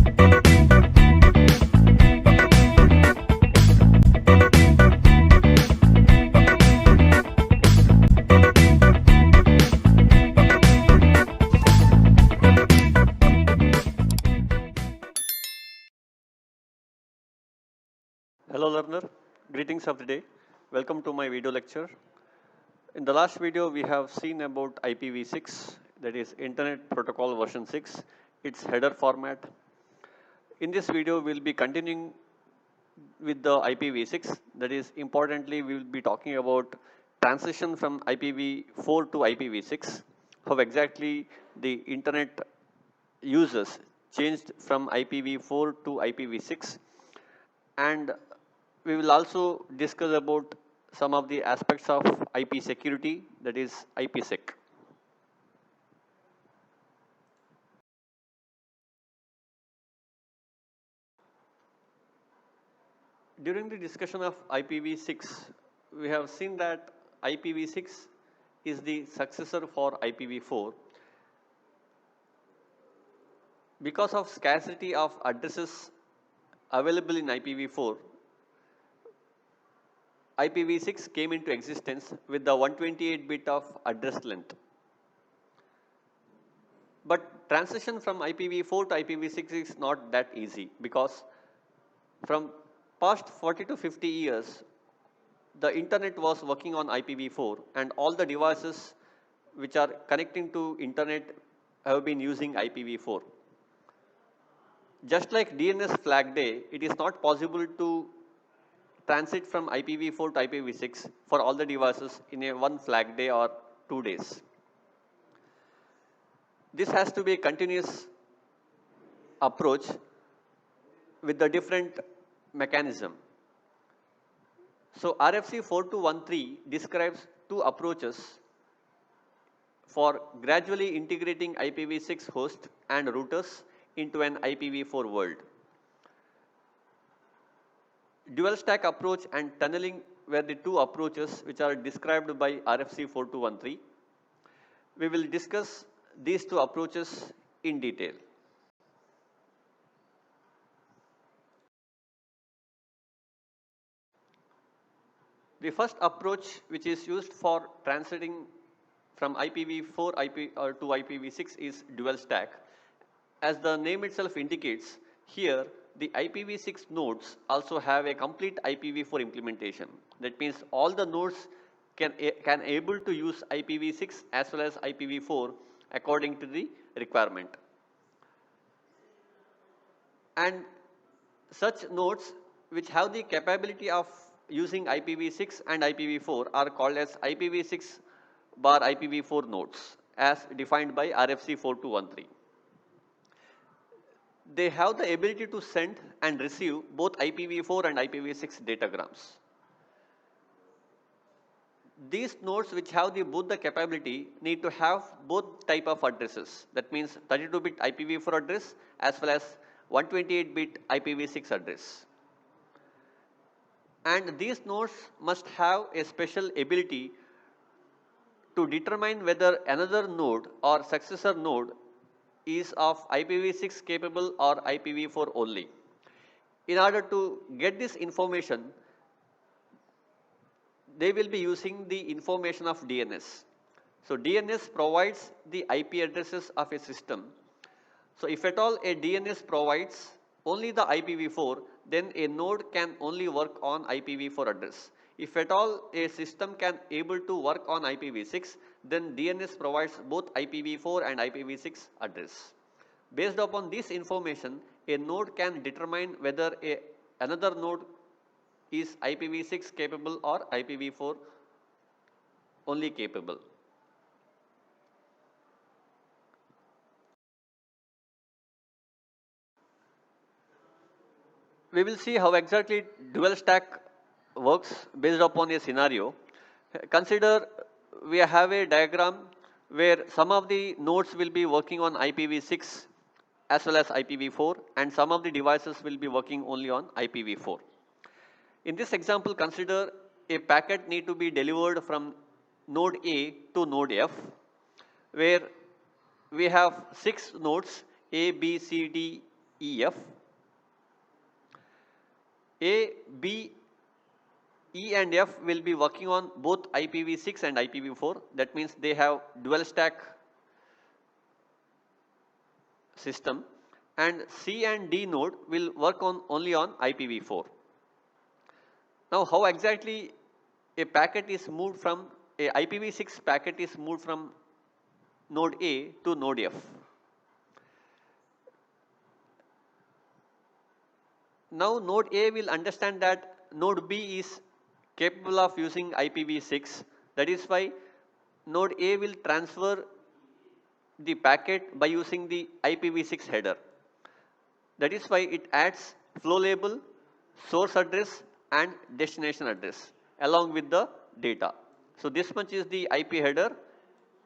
Hello learner, greetings of the day. Welcome to my video lecture. In the last video we have seen about IPv6, that is Internet Protocol version 6, its header format. In this video we will be continuing with the IPv6, that is importantly we will be talking about transition from IPv4 to IPv6, how exactly the internet users changed from IPv4 to IPv6, and we will also discuss about some of the aspects of IP security, that is IPsec. During the discussion of IPv6, we have seen that IPv6 is the successor for IPv4 because of scarcity of addresses available in IPv4. IPv6 came into existence with the 128-bit of address length. But transition from IPv4 to IPv6 is not that easy because from past 40 to 50 years, the internet was working on IPv4 and all the devices which are connecting to internet have been using IPv4. Just like DNS flag day, it is not possible to transit from IPv4 to IPv6 for all the devices in a one flag day or 2 days. This has to be a continuous approach with the different mechanism. So RFC 4213 describes two approaches for gradually integrating IPv6 host and routers into an IPv4 world. Dual stack approach and tunneling were the two approaches which are described by RFC 4213. We will discuss these two approaches in detail. The first approach which is used for transiting from IPv4 to IPv6 is dual stack. As the name itself indicates, here the IPv6 nodes also have a complete IPv4 implementation. That means all the nodes can able to use IPv6 as well as IPv4 according to the requirement. And such nodes which have the capability of using IPv6 and IPv4 are called as IPv6 bar IPv4 nodes as defined by RFC 4213. They have the ability to send and receive both IPv4 and IPv6 datagrams. These nodes which have both the capability need to have both type of addresses. That means 32-bit IPv4 address as well as 128-bit IPv6 address. And these nodes must have a special ability to determine whether another node or successor node is of IPv6 capable or IPv4 only. In order to get this information, they will be using the information of DNS. So DNS provides the IP addresses of a system. So if at all a DNS provides only the IPv4, then a node can only work on IPv4 address. If at all a system can able to work on IPv6, then DNS provides both IPv4 and IPv6 address. Based upon this information, a node can determine whether another node is IPv6 capable or IPv4 only capable. We will see how exactly dual stack works based upon a scenario. Consider we have a diagram where some of the nodes will be working on IPv6 as well as IPv4 and some of the devices will be working only on IPv4. In this example, consider a packet need to be delivered from node A to node F, where we have 6 nodes A, B, C, D, EF. A, B, E and F will be working on both IPv6 and IPv4. That means they have dual stack system, and C and D node will work on only on IPv4. Now, how exactly a packet is moved from a IPv6 packet is moved from node A to node F? Now, node A will understand that node B is capable of using IPv6. That is why node A will transfer the packet by using the IPv6 header. That is why it adds flow label, source address and destination address along with the data. So this much is the IP header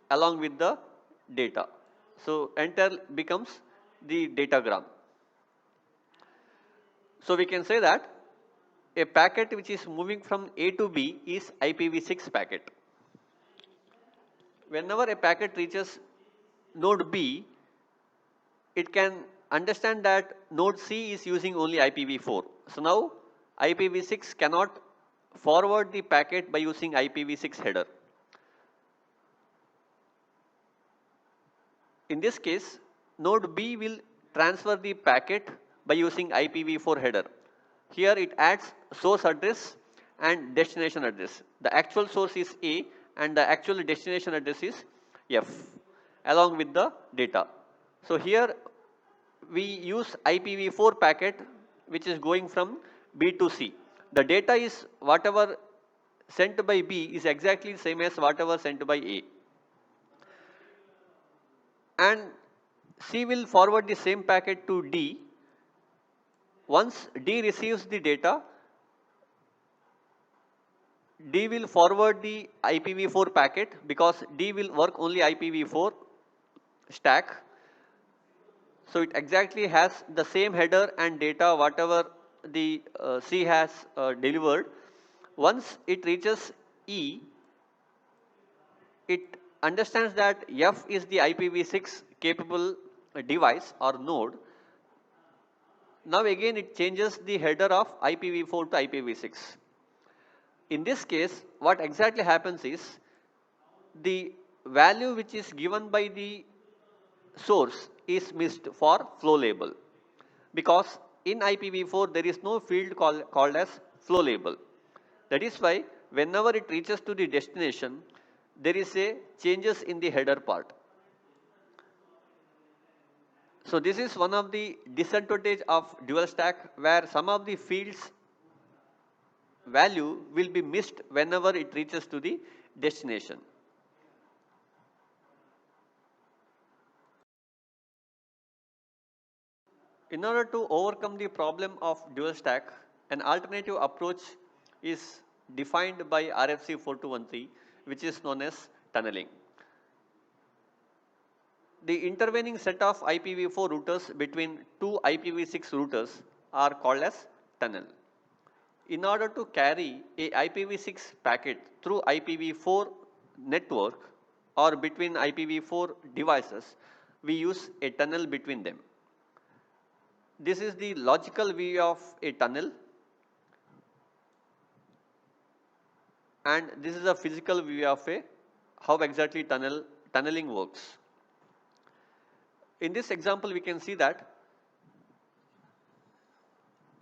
along with the data. So enter becomes the datagram. So we can say that a packet which is moving from A to B is IPv6 packet. Whenever a packet reaches node B, it can understand that node C is using only IPv4. So now IPv6 cannot forward the packet by using IPv6 header. In this case, node B will transfer the packet by using IPv4 header. Here it adds source address and destination address. The actual source is A and the actual destination address is F along with the data. So here we use IPv4 packet which is going from B to C. The data is whatever sent by B is exactly same as whatever sent by A. And C will forward the same packet to D. Once D receives the data, D will forward the IPv4 packet because D will work only IPv4 stack. So it exactly has the same header and data whatever the C has delivered. Once it reaches E, it understands that F is the IPv6 capable device or node. Now again it changes the header of IPv4 to IPv6. In this case, what exactly happens is the value which is given by the source is missed for flow label, because in IPv4 there is no field called as flow label. That is why whenever it reaches to the destination, there is a changes in the header part. So this is one of the disadvantage of dual stack, where some of the fields value will be missed whenever it reaches to the destination. In order to overcome the problem of dual stack, an alternative approach is defined by RFC 4213, which is known as tunneling. The intervening set of IPv4 routers between two IPv6 routers are called as tunnel. In order to carry a IPv6 packet through IPv4 network or between IPv4 devices, we use a tunnel between them. This is the logical view of a tunnel, and this is a physical view of how exactly tunneling works. In this example, we can see that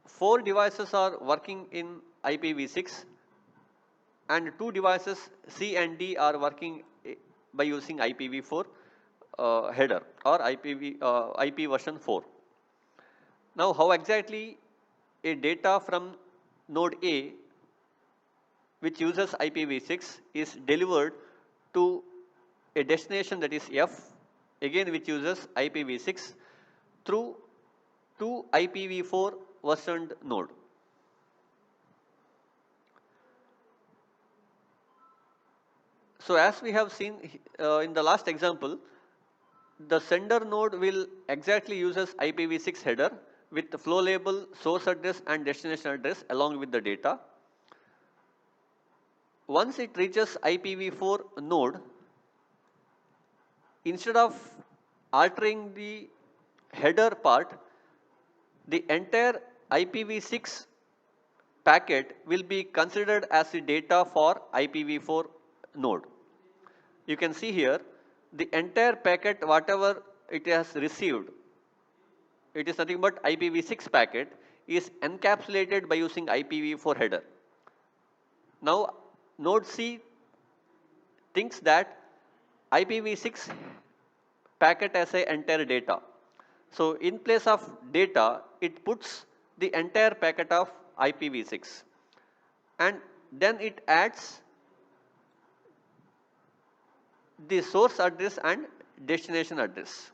4 devices are working in IPv6 and 2 devices C and D are working by using IPv4 header or IP version 4. Now, how exactly a data from node A which uses IPv6 is delivered to a destination, that is F, again which uses IPv6 through two IPv4 versioned node. So as we have seen in the last example, the sender node will exactly uses IPv6 header with the flow label, source address and destination address along with the data. Once it reaches IPv4 node, instead of altering the header part, the entire IPv6 packet will be considered as the data for IPv4 node. You can see here the entire packet whatever it has received, it is nothing but IPv6 packet, is encapsulated by using IPv4 header. Now node C thinks that IPv6 packet as a entire data. So in place of data, it puts the entire packet of IPv6 and then it adds the source address and destination address.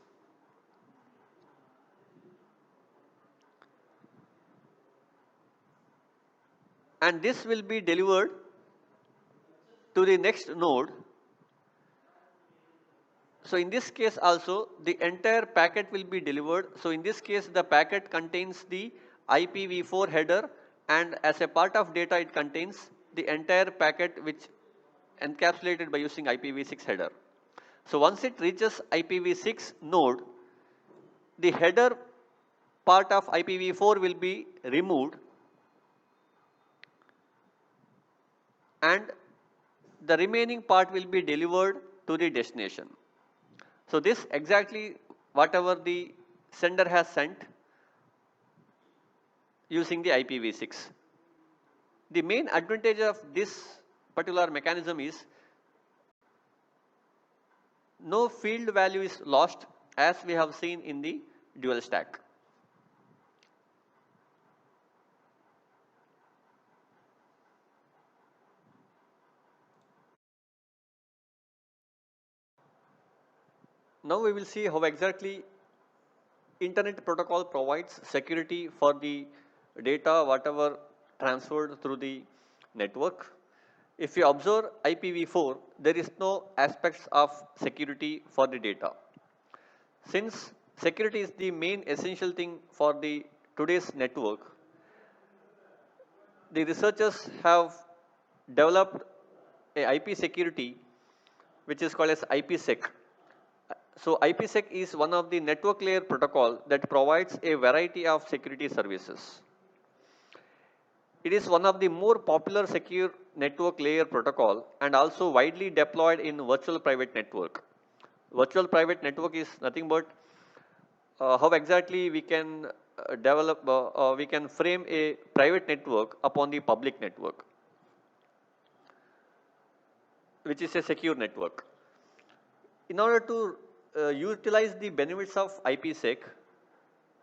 And this will be delivered to the next node. So in this case also the entire packet will be delivered. So in this case the packet contains the IPv4 header and as a part of data it contains the entire packet which encapsulated by using IPv6 header. So once it reaches IPv6 node, the header part of IPv4 will be removed and the remaining part will be delivered to the destination. So this exactly whatever the sender has sent using the IPv6. The main advantage of this particular mechanism is no field value is lost as we have seen in the dual stack. Now we will see how exactly Internet protocol provides security for the data whatever transferred through the network. If you observe IPv4, there is no aspects of security for the data. Since security is the main essential thing for the today's network, the researchers have developed a IP security which is called as IPsec. So IPsec is one of the network layer protocol that provides a variety of security services. It is one of the more popular secure network layer protocol and also widely deployed in virtual private network. Virtual private network is nothing but how exactly we can we can frame a private network upon the public network, which is a secure network. In order to utilize the benefits of IPsec,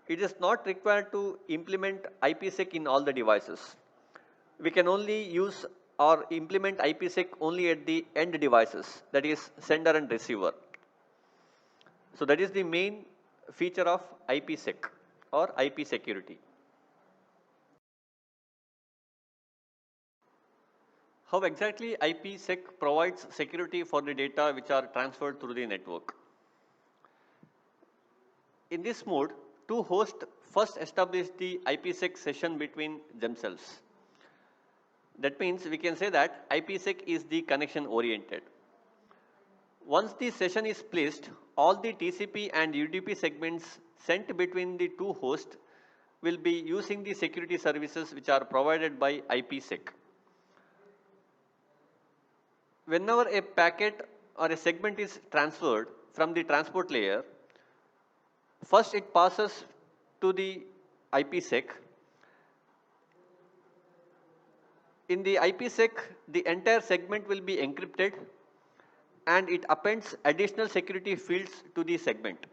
it is not required to implement IPsec in all the devices. We can only use or implement IPsec only at the end devices, that is sender and receiver. So that is the main feature of IPsec or IP security. How exactly IPsec provides security for the data which are transferred through the network? In this mode, two hosts first establish the IPsec session between themselves. That means we can say that IPsec is the connection oriented. Once the session is placed, all the TCP and UDP segments sent between the two hosts will be using the security services which are provided by IPsec. Whenever a packet or a segment is transferred from the transport layer, first it passes to the IPsec. In the IPsec, the entire segment will be encrypted and it appends additional security fields to the segment.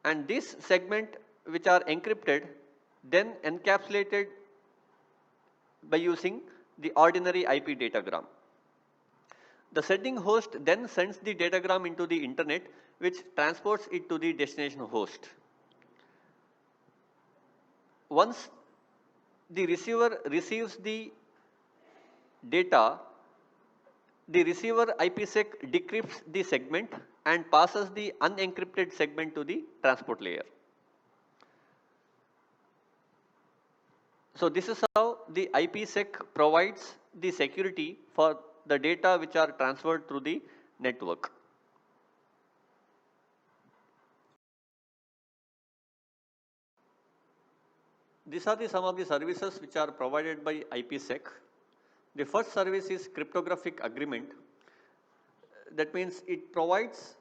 And this segment which are encrypted then encapsulated by using the ordinary IP datagram. The sending host then sends the datagram into the internet which transports it to the destination host. Once the receiver receives the data, the receiver IPsec decrypts the segment and passes the unencrypted segment to the transport layer. So this is how the IPsec provides the security for the data which are transferred through the network. These are some of the services which are provided by IPsec. The first service is cryptographic agreement. That means it provides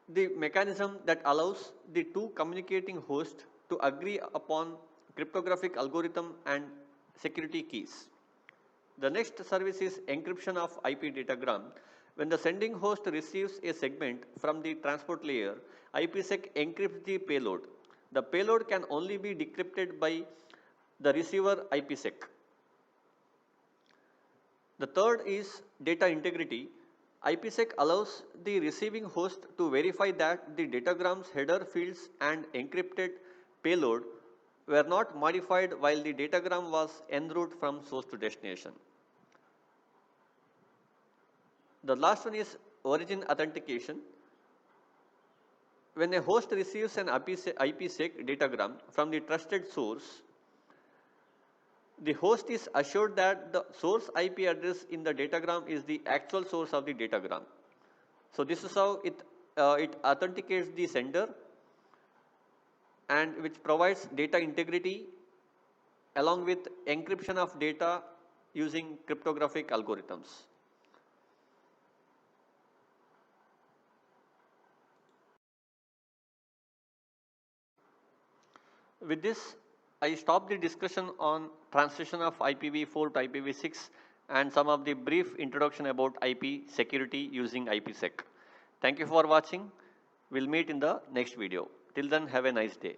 the mechanism that allows the two communicating hosts to agree upon cryptographic algorithm and security keys. The next service is encryption of IP datagram. When the sending host receives a segment from the transport layer, IPsec encrypts the payload. The payload can only be decrypted by the receiver IPsec. The third is data integrity. IPsec allows the receiving host to verify that the datagram's header fields and encrypted payload were not modified while the datagram was en route from source to destination. The last one is origin authentication. When a host receives an IPsec datagram from the trusted source, the host is assured that the source IP address in the datagram is the actual source of the datagram. So this is how it authenticates the sender, and which provides data integrity along with encryption of data using cryptographic algorithms. With this, I stop the discussion on transition of IPv4 to IPv6 and some of the brief introduction about IP security using IPsec. Thank you for watching. We'll meet in the next video. Till then, have a nice day.